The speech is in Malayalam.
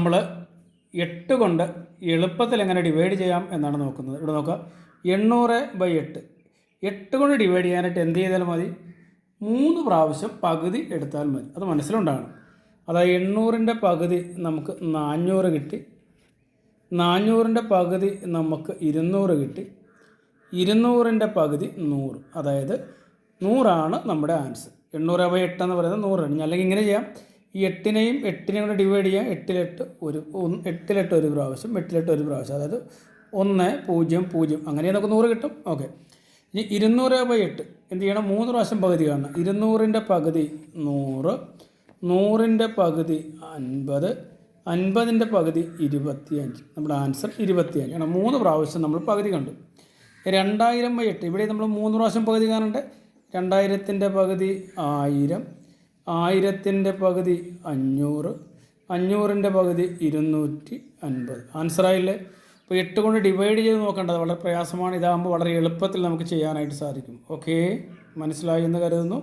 നമ്മൾ 8 കൊണ്ട് എളുപ്പത്തിൽ എങ്ങനെ ഡിവൈഡ് ചെയ്യാം എന്നാണ് നോക്കുന്നത്. ഇവിടെ നോക്കുക, 800/8. 8 കൊണ്ട് ഡിവൈഡ് ചെയ്യാനായിട്ട് എന്ത് ചെയ്താൽ മതി? 3 പ്രാവശ്യം പകുതി എടുത്താൽ മതി. അത് മനസ്സിലുണ്ടാകണം. അതായത് 800ൻ്റെ പകുതി നമുക്ക് 400 കിട്ടി, 400ൻ്റെ പകുതി നമുക്ക് 200 കിട്ടി, 200ൻ്റെ പകുതി 100. അതായത് 100ആണ് നമ്മുടെ ആൻസർ. 800/8 എന്ന് പറയുന്നത് 100ആണ്. അല്ലെങ്കിൽ ഇങ്ങനെ ചെയ്യാം, ഈ 8നെയും 8നെയും കൂടെ ഡിവൈഡ് ചെയ്യാം. 8 ഒരു പ്രാവശ്യം, 8 ഒരു പ്രാവശ്യം, അതായത് 1 0 0, അങ്ങനെ നമുക്ക് 100 കിട്ടും. ഓക്കെ, ഇനി 200/8 എന്ത് ചെയ്യണം? 3 പ്രാവശ്യം പകുതി കാണണം. 200ൻ്റെ പകുതി 100, 100ൻ്റെ പകുതി 50, 50ൻ്റെ പകുതി 25. നമ്മുടെ ആൻസർ 25 ആണ്. 3 പ്രാവശ്യം നമ്മൾ പകുതി കണ്ടു. 2000/8 ഇവിടെ നമ്മൾ 3 പ്രാവശ്യം പകുതി കാണണ്ടേ. 2000ൻ്റെ പകുതി 1000, 1000ൻ്റെ പകുതി 500, 500ൻ്റെ പകുതി 250. ആൻസറായില്ലേ? അപ്പോൾ 8 കൊണ്ട് ഡിവൈഡ് ചെയ്ത് നോക്കേണ്ടത് വളരെ പ്രയാസമാണ്. ഇതാകുമ്പോൾ വളരെ എളുപ്പത്തിൽ നമുക്ക് ചെയ്യാനായിട്ട് സാധിക്കും. ഓക്കെ, മനസ്സിലായി എന്ന് കരുതുന്നു.